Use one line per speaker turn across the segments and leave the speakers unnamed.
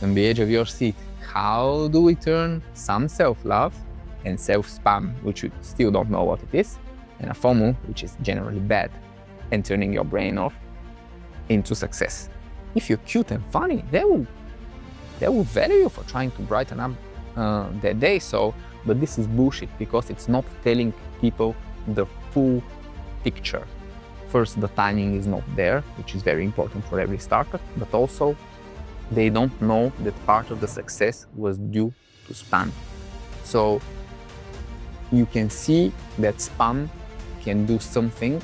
on the edge of your seat. How do we turn some self-love and self-spam, which you still don't know what it is, and a FOMO, which is generally bad, and turning your brain off, into success? If you're cute and funny, they will value you for trying to brighten up their day. But this is bullshit, because it's not telling people the full picture. First, the timing is not there, which is very important for every startup, but also they don't know that part of the success was due to spam. So you can see that spam can do something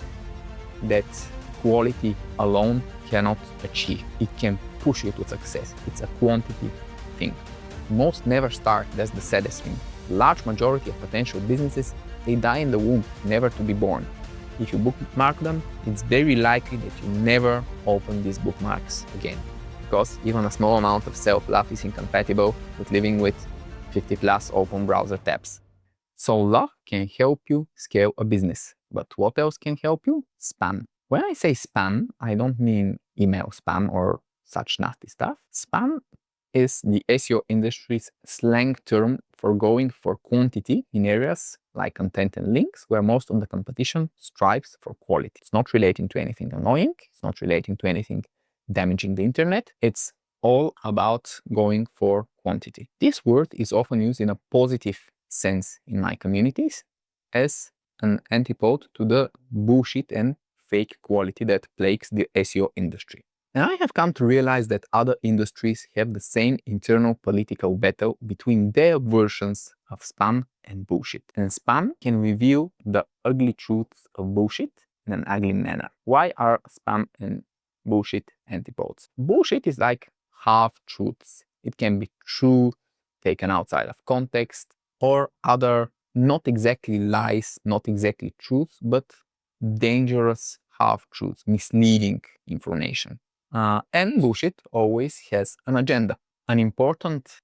that quality alone cannot achieve. It can push you to success. It's a quantity thing. Most never start. That's the saddest thing. Large majority of potential businesses, they die in the womb, never to be born. If you bookmark them, it's very likely that you never open these bookmarks again, because even a small amount of self-love is incompatible with living with 50+ open browser tabs. So love can help you scale a business. But what else can help you? Spam. When I say spam, I don't mean email spam or such nasty stuff. Spam is the SEO industry's slang term for going for quantity in areas like content and links, where most of the competition strives for quality. It's not relating to anything annoying. It's not relating to anything damaging the internet. It's all about going for quantity. This word is often used in a positive sense in my communities as an antipode to the bullshit and fake quality that plagues the SEO industry. And I have come to realize that other industries have the same internal political battle between their versions of spam and bullshit. And spam can reveal the ugly truths of bullshit in an ugly manner. Why are spam and bullshit antipodes? Bullshit is like half-truths. It can be true, taken outside of context, or other not exactly lies, not exactly truths, but dangerous half-truths, misleading information. And bullshit always has an agenda. An important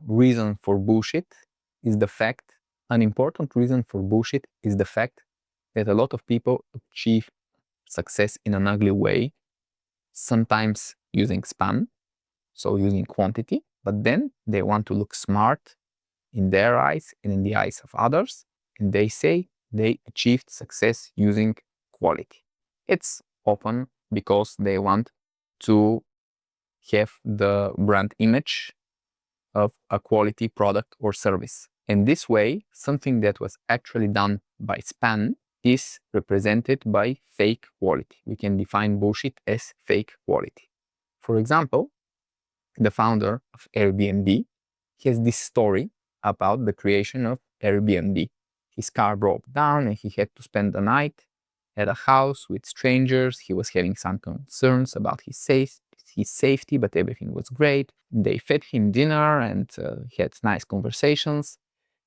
reason for bullshit is the fact that a lot of people achieve success in an ugly way, sometimes using spam, so using quantity, but then they want to look smart in their eyes and in the eyes of others, and they say they achieved success using quality. It's often because they want to have the brand image of a quality product or service. And this way, something that was actually done by spam is represented by fake quality. We can define bullshit as fake quality. For example, the founder of Airbnb has this story about the creation of Airbnb. His car broke down and he had to spend the night at a house with strangers. He was having some concerns about his safety, but everything was great. They fed him dinner and had nice conversations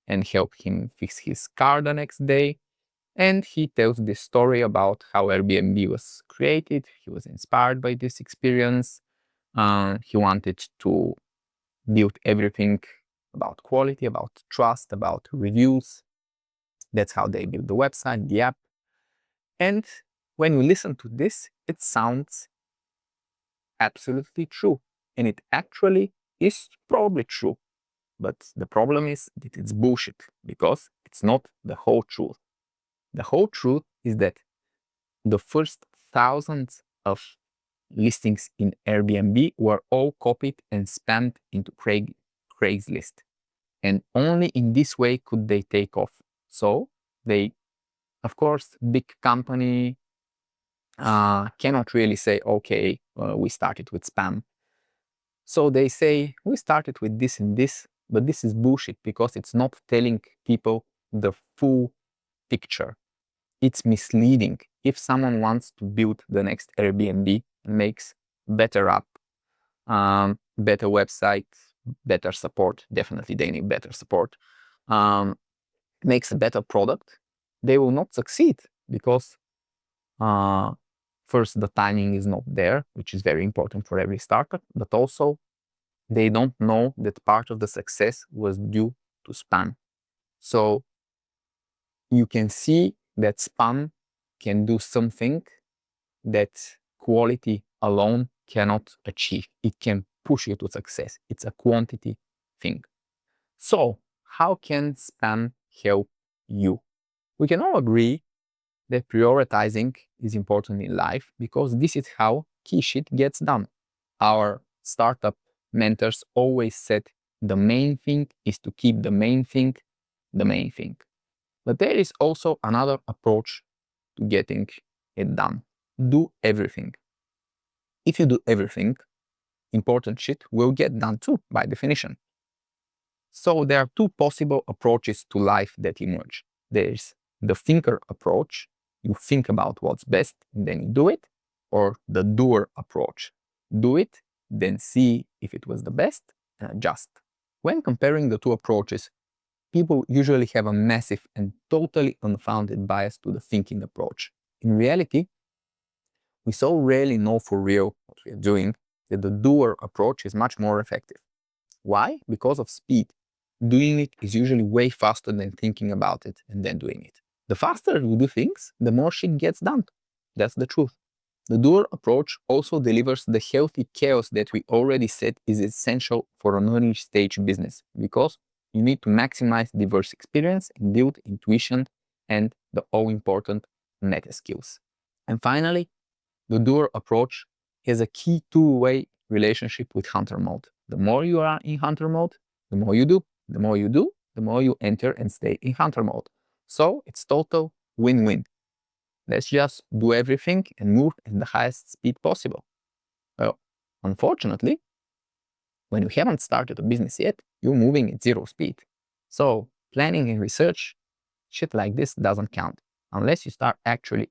and helped him fix his car the next day. And he tells this story about how Airbnb was created. He was inspired by this experience. He wanted to build everything about quality, about trust, about reviews. That's how they built the website, the app. And when we listen to this, it sounds absolutely true. And it actually is probably true. But the problem is that it's bullshit, because it's not the whole truth. The whole truth is that the first thousands of listings in Airbnb were all copied and spammed into Craigslist. And only in this way could they take off. So they, of course, big company cannot really say, okay, we started with spam. So they say, we started with this and this, but this is bullshit, because it's not telling people the full picture. It's misleading. If someone wants to build the next Airbnb and makes better app, better website, better support, definitely they need better support, makes a better product, they will not succeed, because first, the timing is not there, which is very important for every startup, but also they don't know that part of the success was due to spam. So you can see that spam can do something that quality alone cannot achieve. It can push you to success. It's a quantity thing. So how can spam help you? We can all agree that prioritizing is important in life because this is how key shit gets done. Our startup mentors always said the main thing is to keep the main thing the main thing. But there is also another approach to getting it done. Do everything. If you do everything, important shit will get done too, by definition. So there are two possible approaches to life that emerge. There's the thinker approach, you think about what's best and then you do it, or the doer approach. Do it, then see if it was the best and adjust. When comparing the two approaches, people usually have a massive and totally unfounded bias to the thinking approach. In reality, we so rarely know for real what we are doing that the doer approach is much more effective. Why? Because of speed. Doing it is usually way faster than thinking about it and then doing it. The faster you do things, the more shit gets done. That's the truth. The doer approach also delivers the healthy chaos that we already said is essential for an early stage business because you need to maximize diverse experience and build intuition and the all-important meta skills. And finally, the doer approach has a key two-way relationship with hunter mode. The more you are in hunter mode, the more you do. The more you do, the more you enter and stay in hunter mode. So it's total win-win. Let's just do everything and move at the highest speed possible. Well, unfortunately, when you haven't started a business yet, you're moving at zero speed. So planning and research, shit like this doesn't count. Unless you start actually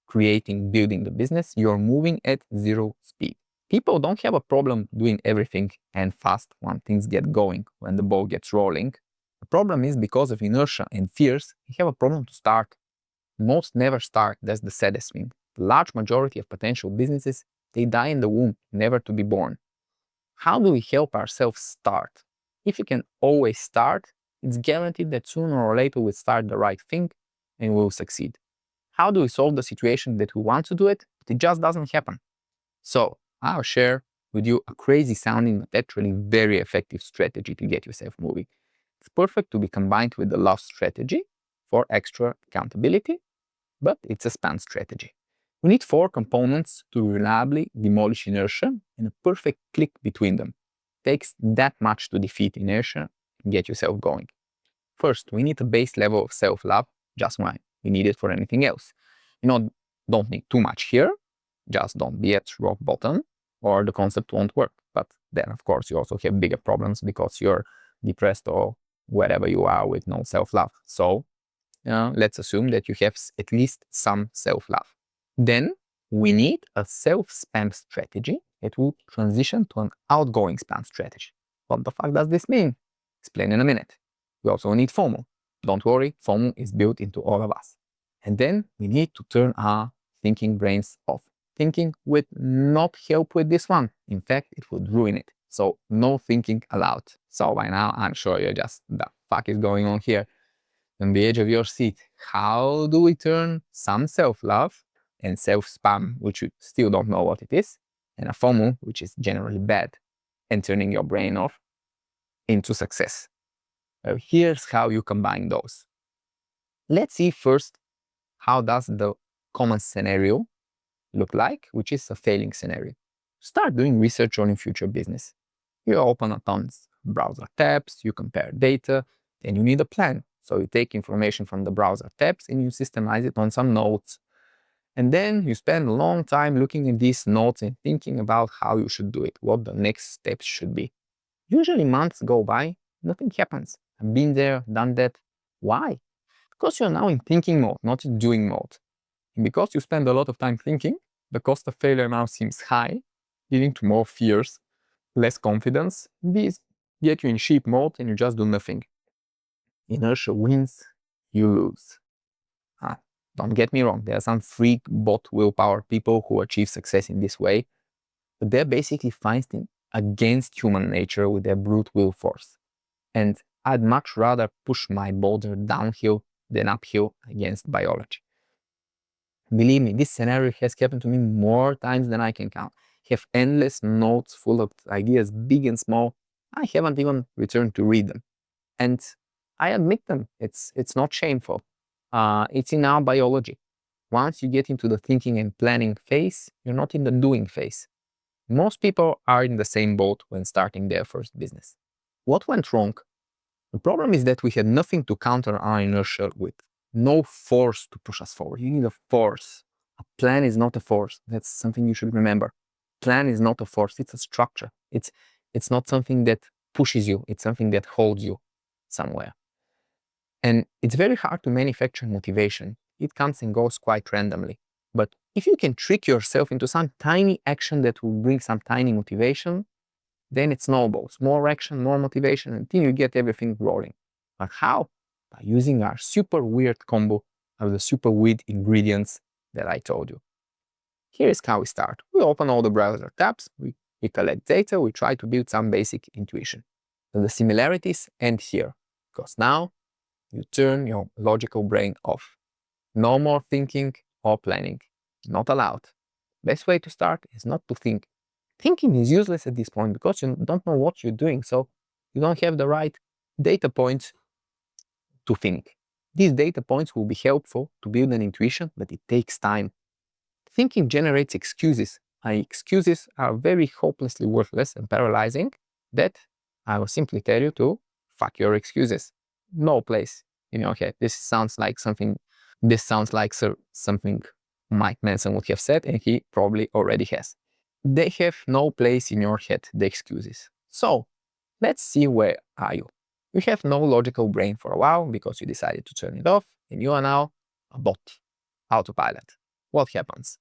creating, building the business, you're moving at zero speed. People don't have a problem doing everything and fast when things get going, when the ball gets rolling. The problem is because of inertia and fears, you have a problem to start. Most never start, that's the saddest thing. The large majority of potential businesses, they die in the womb, never to be born. How do we help ourselves start? If you can always start, it's guaranteed that sooner or later we'll start the right thing and we'll succeed. How do we solve the situation that we want to do it, but it just doesn't happen? So I'll share with you a crazy sounding but actually very effective strategy to get yourself moving. It's perfect to be combined with the last strategy for extra accountability, but it's a span strategy. We need 4 components to reliably demolish inertia and a perfect click between them. It takes that much to defeat inertia and get yourself going. First, we need a base level of self-love, just why we need it for anything else. Don't need too much here, just don't be at rock bottom or the concept won't work. But then, of course, you also have bigger problems because you're depressed or wherever you are with no self-love. So let's assume that you have at least some self-love. Then we need a self-spam strategy that will transition to an outgoing spam strategy. What the fuck does this mean? Explain in a minute. We also need FOMO. Don't worry, FOMO is built into all of us. And then we need to turn our thinking brains off. Thinking would not help with this one. In fact, it would ruin it. So no thinking allowed. So by now, I'm sure you're just, the fuck is going on here? On the edge of your seat. How do we turn some self-love and self-spam, which you still don't know what it is, and a FOMO, which is generally bad, and turning your brain off, into success? Well, here's how you combine those. Let's see first how does the common scenario look like, which is a failing scenario. Start doing research on your future business. You open a tons of browser tabs, you compare data, then you need a plan. So you take information from the browser tabs and you systemize it on some notes. And then you spend a long time looking at these notes and thinking about how you should do it, what the next steps should be. Usually months go by, nothing happens. I've been there, done that. Why? Because you're now in thinking mode, not in doing mode. And because you spend a lot of time thinking, the cost of failure now seems high, leading to more fears, less confidence. These get you in sheep mode and you just do nothing. Inertia wins, you lose. Don't get me wrong, there are some freak bot willpower people who achieve success in this way, but they're basically fighting against human nature with their brute will force. And I'd much rather push my boulder downhill than uphill against biology. Believe me, this scenario has happened to me more times than I can count. have endless notes full of ideas, big and small. I haven't even returned to read them. And I admit them, it's not shameful. It's in our biology. Once you get into the thinking and planning phase, you're not in the doing phase. Most people are in the same boat when starting their first business. What went wrong? The problem is that we had nothing to counter our inertia with. No force to push us forward. You need a force. A plan is not a force. That's something you should remember. Plan is not a force, it's a structure. It's not something that pushes you, it's something that holds you somewhere. And it's very hard to manufacture motivation. It comes and goes quite randomly. But if you can trick yourself into some tiny action that will bring some tiny motivation, then it snowballs. More action, more motivation, until you get everything rolling. But how? By using our super weird combo of the super weird ingredients that I told you. Here is how we start. We open all the browser tabs, we collect data, we try to build some basic intuition. So the similarities end here, because now you turn your logical brain off. No more thinking or planning. Not allowed. Best way to start is not to think. Thinking is useless at this point because you don't know what you're doing, so you don't have the right data points to think. These data points will be helpful to build an intuition, but it takes time. Thinking generates excuses. Excuses are very hopelessly worthless and paralyzing that I will simply tell you to fuck your excuses. No place in your head. This sounds like something Mike Manson would have said, and he probably already has. They have no place in your head, the excuses. So let's see, where are you? You have no logical brain for a while because you decided to turn it off, and you are now a bot, autopilot. What happens?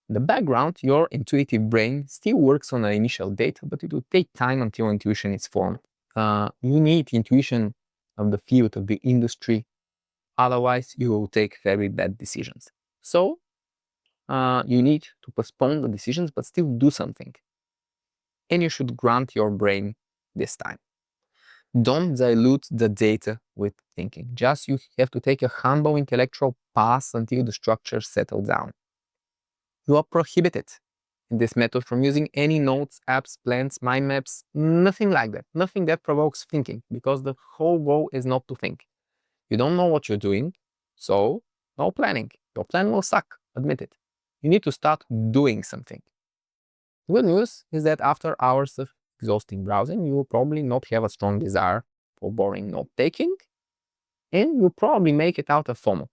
In the background, your intuitive brain still works on the initial data, but it will take time until intuition is formed. You need intuition of the field, of the industry. Otherwise, you will take very bad decisions. So you need to postpone the decisions, but still do something. And you should grant your brain this time. Don't dilute the data with thinking. Just you have to take a humble intellectual path until the structure settles down. You are prohibited in this method from using any notes, apps, plans, mind maps, nothing like that. Nothing that provokes thinking, because the whole goal is not to think. You don't know what you're doing, so no planning. Your plan will suck, admit it. You need to start doing something. Good news is that after hours of exhausting browsing, you will probably not have a strong desire for boring note-taking, and you'll probably make it out of FOMO.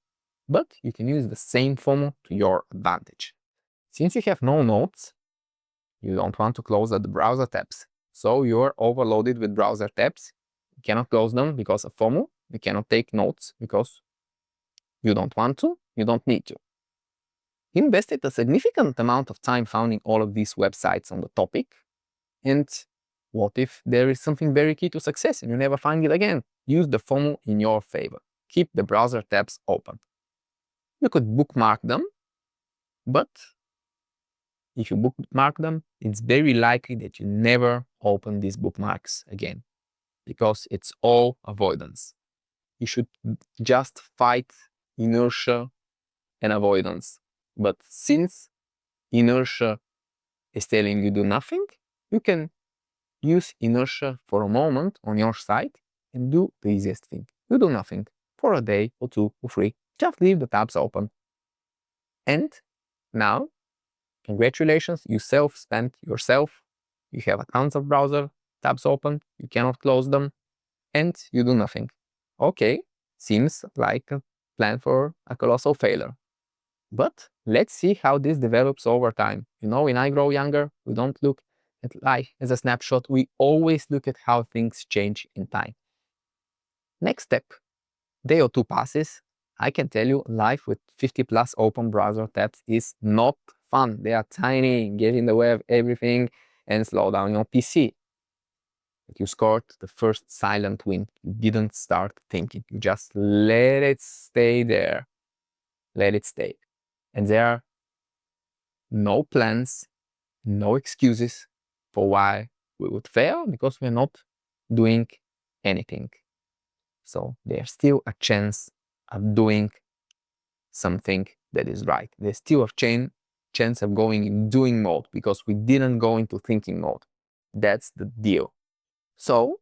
But you can use the same FOMO to your advantage. Since you have no notes, you don't want to close the browser tabs. So you're overloaded with browser tabs. You cannot close them because of FOMO. You cannot take notes because you don't want to, you don't need to. You invested a significant amount of time finding all of these websites on the topic. And what if there is something very key to success and you never find it again? Use the FOMO in your favor. Keep the browser tabs open. You could bookmark them, but if you bookmark them, it's very likely that you never open these bookmarks again, because it's all avoidance. You should just fight inertia and avoidance. But since inertia is telling you do nothing, you can use inertia for a moment on your side and do the easiest thing. You do nothing for a day or 2 or 3. Just leave the tabs open. And now, congratulations, you self-spent yourself. You have tons of browser tabs open, you cannot close them, and you do nothing. Okay, seems like a plan for a colossal failure. But let's see how this develops over time. You know, when I grow younger, we don't look at life as a snapshot. We always look at how things change in time. Next step, day or 2 passes. I can tell you, life with 50 plus open browser tabs is not fun. They are tiny, get in the way of everything, and slow down your PC. But you scored the first silent win. You didn't start thinking. You just let it stay there. Let it stay. And there are no plans, no excuses for why we would fail, because we're not doing anything. So there's still a chance of doing something that is right. There's still a chance of going in doing mode because we didn't go into thinking mode. That's the deal. So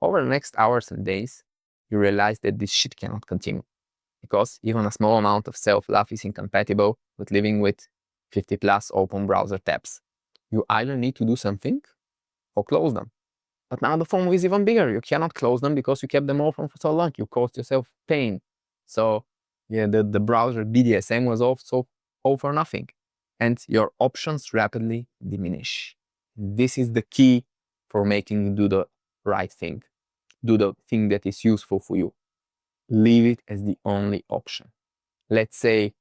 over the next hours and days, you realize that this shit cannot continue because even a small amount of self-love is incompatible with living with 50 plus open browser tabs. You either need to do something or close them. But now the FOMO is even bigger. You cannot close them because you kept them open for so long. You caused yourself pain. So yeah, the browser BDSM was also all for nothing. And your options rapidly diminish. This is the key for making you do the right thing. Do the thing that is useful for you. Leave it as the only option. Let's say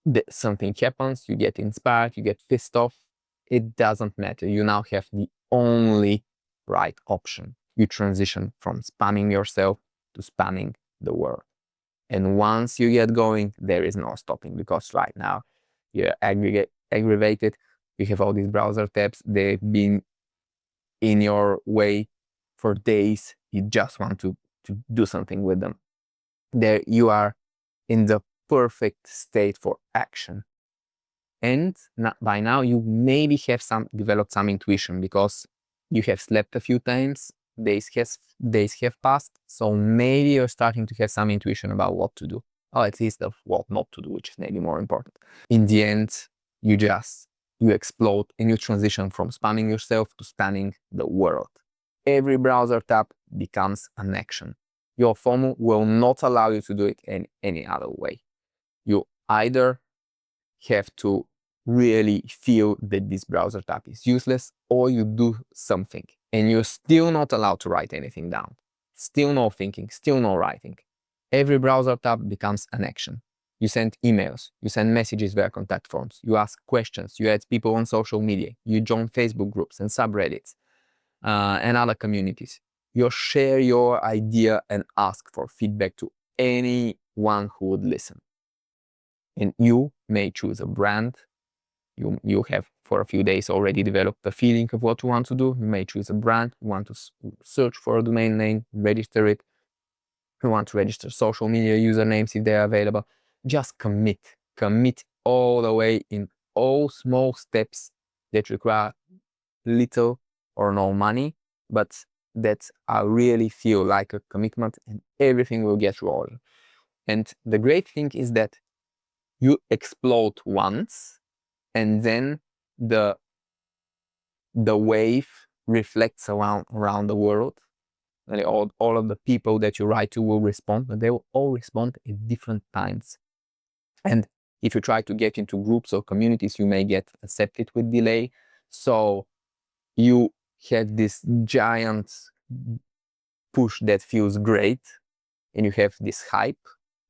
that something happens, you get inspired, you get pissed off. It doesn't matter. You now have the only right option. You transition from spamming yourself to spamming the world. And once you get going, there is no stopping because right now you're aggravated. You have all these browser tabs. They've been in your way for days. You just want to do something with them. There you are in the perfect state for action. And by now you maybe have developed some intuition because you have slept a few times, days have passed, so maybe you're starting to have some intuition about what to do, or at least of what not to do, which is maybe more important. In the end, you explode and you transition from spamming yourself to spamming the world. Every browser tab becomes an action. Your FOMO will not allow you to do it in any other way. You either have to really feel that this browser tab is useless, or you do something and you're still not allowed to write anything down. Still no thinking, still no writing. Every browser tab becomes an action. You send emails, you send messages via contact forms, you ask questions, you add people on social media, you join Facebook groups and subreddits and other communities. You share your idea and ask for feedback to anyone who would listen. And you may choose a brand. You have for a few days already developed the feeling of what you want to do. You may choose a brand. You want to search for a domain name, register it. You want to register social media usernames if they are available. Just commit. Commit all the way in all small steps that require little or no money, but that I really feel like a commitment, and everything will get rolling. And the great thing is that you explode once, and then the wave reflects around the world. And all of the people that you write to will respond, but they will all respond at different times. And if you try to get into groups or communities, you may get accepted with delay. So you have this giant push that feels great, and you have this hype,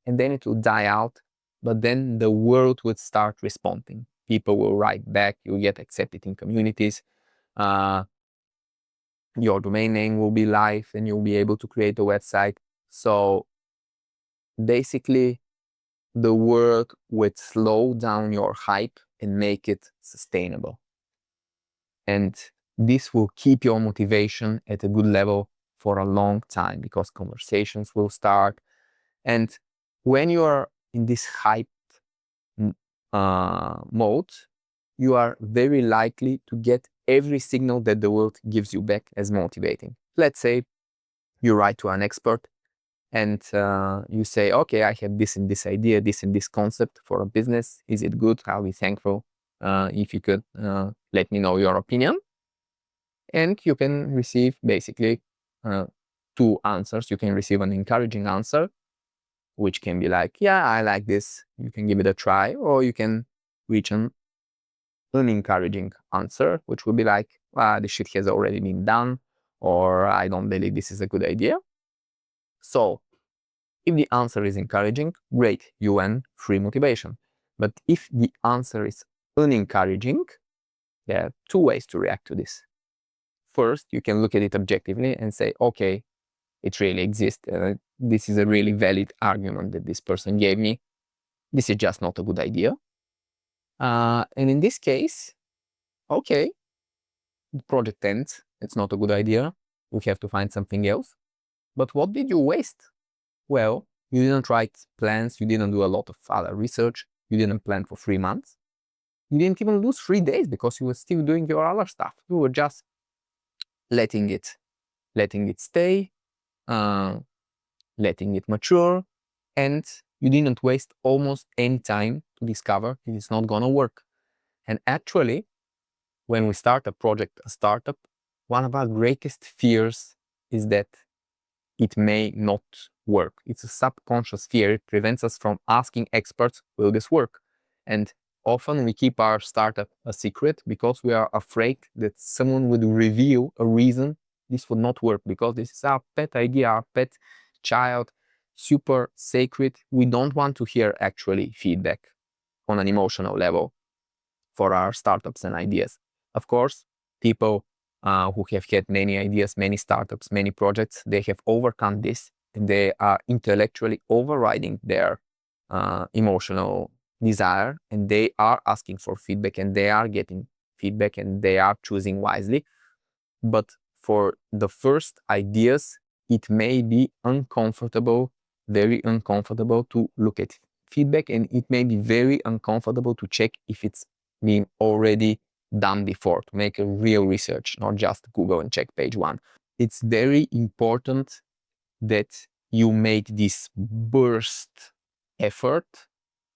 and then it will die out, but then the world would start responding. People will write back, you'll get accepted in communities, your domain name will be live, and you'll be able to create a website. So basically, the world would slow down your hype and make it sustainable. And this will keep your motivation at a good level for a long time because conversations will start. And when you are in this hype mode, you are very likely to get every signal that the world gives you back as motivating. Let's say you write to an expert and you say, okay, I have this and this idea, this and this concept for a business. Is it good? I'll be thankful if you could let me know your opinion. And you can receive basically two answers. You can receive an encouraging answer, which can be like, yeah, I like this. You can give it a try. Or you can reach an unencouraging answer, which would be like, this shit has already been done, or I don't believe this is a good idea. So if the answer is encouraging, great, you earn free motivation. But if the answer is unencouraging, there are two ways to react to this. First, you can look at it objectively and say, okay, it really exists. This is a really valid argument that this person gave me. This is just not a good idea. And in this case, okay, the project ends. It's not a good idea. You have to find something else. But what did you waste? Well, you didn't write plans. You didn't do a lot of other research. You didn't plan for 3 months. You didn't even lose 3 days because you were still doing your other stuff. You were just letting it stay, letting it mature, and you didn't waste almost any time to discover it is not gonna work. And actually, when we start a project, a startup, one of our greatest fears is that it may not work. It's a subconscious fear. It prevents us from asking experts, will this work? And often we keep our startup a secret because we are afraid that someone would reveal a reason this would not work, because this is our pet idea, our pet child, super sacred. We don't want to hear actually feedback on an emotional level for our startups and ideas. Of course, people who have had many ideas, many startups, many projects, they have overcome this, and they are intellectually overriding their emotional desire, and they are asking for feedback, and they are getting feedback, and they are choosing wisely. But for the first ideas, it may be uncomfortable, very uncomfortable to look at feedback, and it may be very uncomfortable to check if it's been already done before, to make a real research, not just Google and check page 1. It's very important that you make this burst effort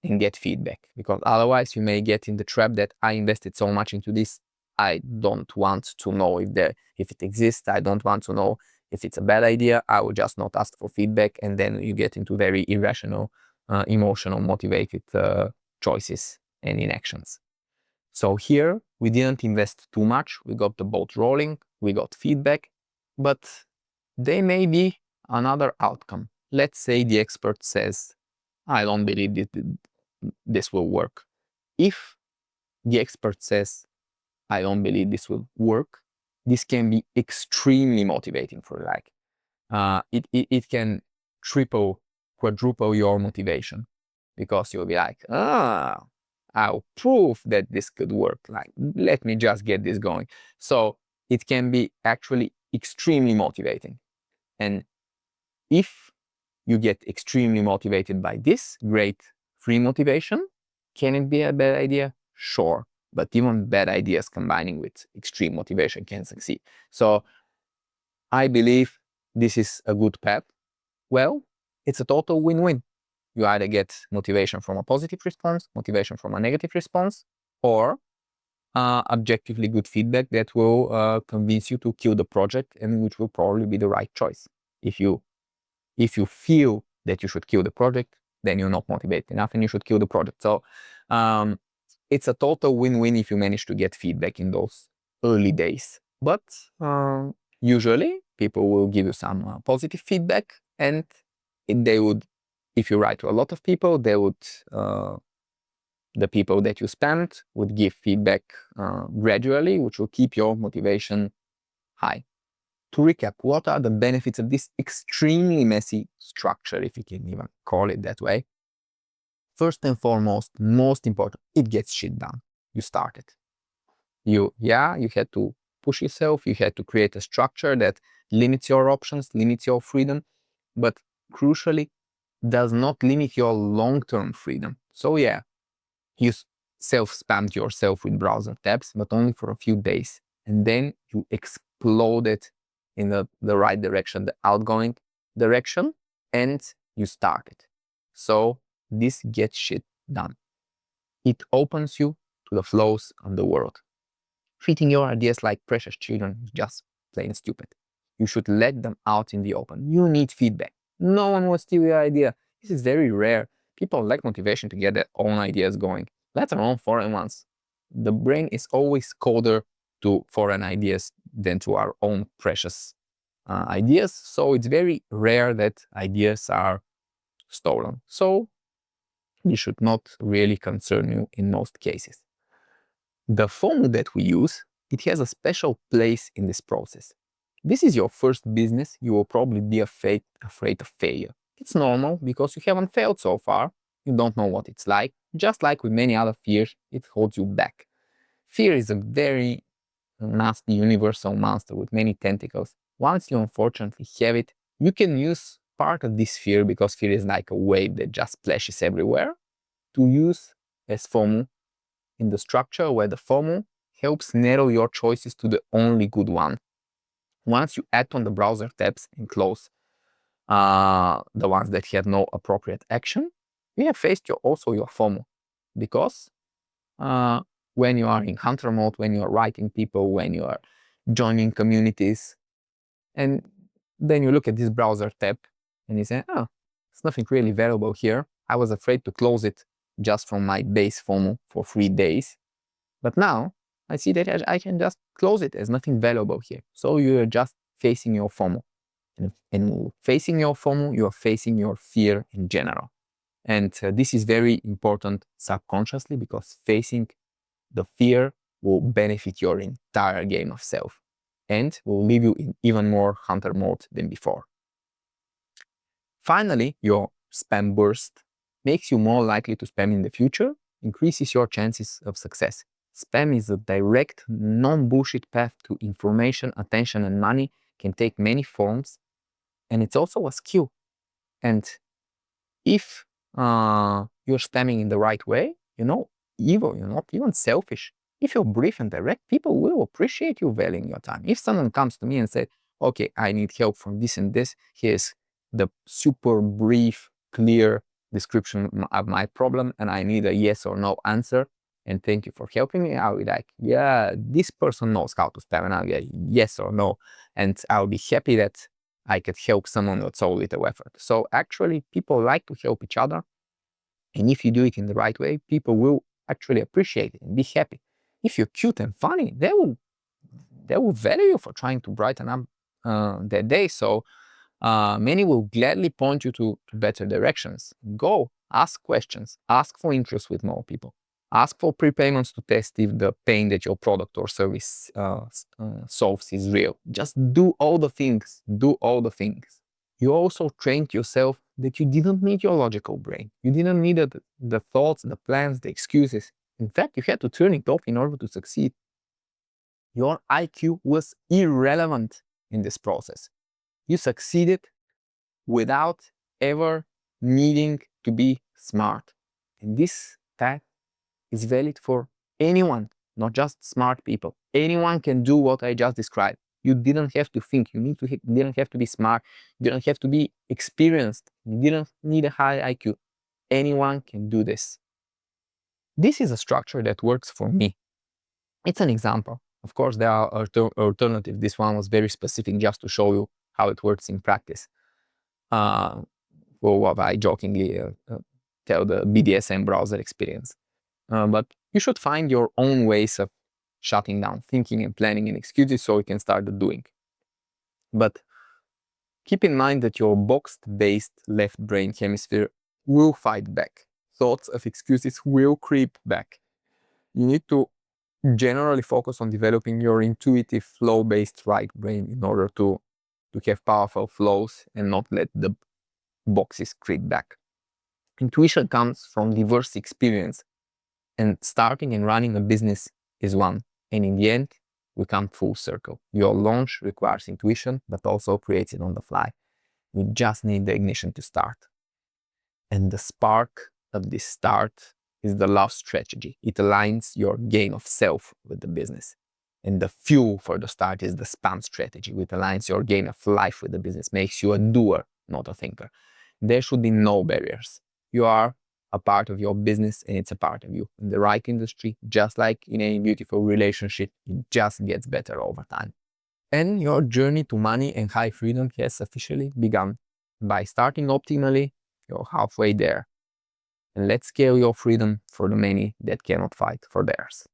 and get feedback, because otherwise you may get in the trap that I invested so much into this, I don't want to know if it exists, I don't want to know if it's a bad idea, I will just not ask for feedback, and then you get into very irrational, emotional, motivated choices and inactions. So here we didn't invest too much, we got the boat rolling, we got feedback, but there may be another outcome. Let's say the expert says, I don't believe this will work. If the expert says, I don't believe this will work, this can be extremely motivating for you. Like, it can triple, quadruple your motivation, because you'll be like, I'll prove that this could work. Like, let me just get this going. So it can be actually extremely motivating. And if you get extremely motivated by this great free motivation, can it be a bad idea? Sure. But even bad ideas combining with extreme motivation can succeed. So I believe this is a good path. Well, it's a total win-win. You either get motivation from a positive response, motivation from a negative response, or objectively good feedback that will convince you to kill the project, and which will probably be the right choice. If you feel that you should kill the project, then you're not motivated enough and you should kill the project. So it's a total win-win if you manage to get feedback in those early days. But usually people will give you some positive feedback, and they would, if you write to a lot of people, they would, the people that you spend would give feedback gradually, which will keep your motivation high. To recap, what are the benefits of this extremely messy structure, if you can even call it that way? First and foremost, most important, it gets shit done. You started. You had to push yourself, you had to create a structure that limits your options, limits your freedom, but crucially, does not limit your long-term freedom. So yeah, you self-spammed yourself with browser tabs, but only for a few days. And then you exploded in the right direction, the outgoing direction, and you started. So this gets shit done. It opens you to the flows of the world. Treating your ideas like precious children is just plain stupid. You should let them out in the open. You need feedback. No one will steal your idea. This is very rare. People lack motivation to get their own ideas going, let alone foreign ones. The brain is always colder to foreign ideas than to our own precious ideas. So it's very rare that ideas are stolen. So this should not really concern you in most cases. The FOMO that we use, it has a special place in this process. This is your first business, you will probably be afraid of failure. It's normal because you haven't failed so far. You don't know what it's like. Just like with many other fears, it holds you back. Fear is a very nasty universal monster with many tentacles. Once you unfortunately have it, you can use part of this fear, because fear is like a wave that just splashes everywhere, to use as FOMO in the structure where the FOMO helps narrow your choices to the only good one. Once you add on the browser tabs and close the ones that had no appropriate action, you have faced also your FOMO. Because when you are in hunter mode, when you are writing people, when you are joining communities, and then you look at this browser tab and you say, oh, there's nothing really valuable here. I was afraid to close it just from my base FOMO for 3 days. But now I see that I can just close it. There's nothing valuable here. So you're just facing your FOMO. And facing your FOMO, you are facing your fear in general. And this is very important subconsciously, because facing the fear will benefit your entire game of self and will leave you in even more hunter mode than before. Finally, your spam burst makes you more likely to spam in the future, increases your chances of success. Spam is a direct, non-bullshit path to information, attention, and money, can take many forms, and it's also a skill. And if you're spamming in the right way, you're not evil, you're not even selfish. If you're brief and direct, people will appreciate you valuing your time. If someone comes to me and says, okay, I need help from this and this, here's the super brief, clear description of my problem, and I need a yes or no answer, and thank you for helping me, I'll be like, yeah, this person knows how to spam, and I'll get yes or no, and I'll be happy that I could help someone with so little effort. So actually, people like to help each other, and if you do it in the right way, people will actually appreciate it and be happy. If you're cute and funny, they will value you for trying to brighten up their day. So many will gladly point you to better directions. Go, ask questions, ask for interest with more people, ask for prepayments to test if the pain that your product or service solves is real. Just do all the things, do all the things. You also trained yourself that you didn't need your logical brain. You didn't need the thoughts, the plans, the excuses. In fact, you had to turn it off in order to succeed. Your IQ was irrelevant in this process. You succeeded without ever needing to be smart. And this path is valid for anyone, not just smart people. Anyone can do what I just described. You didn't have to think. You didn't have to be smart. You didn't have to be experienced. You didn't need a high IQ. Anyone can do this. This is a structure that works for me. It's an example. Of course, there are alternatives. This one was very specific just to show you how it works in practice. Or what I jokingly tell the BDSM browser experience. But you should find your own ways of shutting down thinking and planning and excuses so you can start the doing. But keep in mind that your box-based left brain hemisphere will fight back. Thoughts of excuses will creep back. You need to generally focus on developing your intuitive flow-based right brain in order to have powerful flows and not let the boxes creep back. Intuition comes from diverse experience, and starting and running a business is one. And in the end, we come full circle. Your launch requires intuition, but also creates it on the fly. You just need the ignition to start. And the spark of this start is the love strategy. It aligns your gain of self with the business. And the fuel for the start is the spam strategy, which aligns your gain of life with the business, makes you a doer, not a thinker. There should be no barriers. You are a part of your business and it's a part of you. In the right industry, just like in a beautiful relationship, it just gets better over time. And your journey to money and high freedom has officially begun. By starting optimally, you're halfway there. And let's scale your freedom for the many that cannot fight for theirs.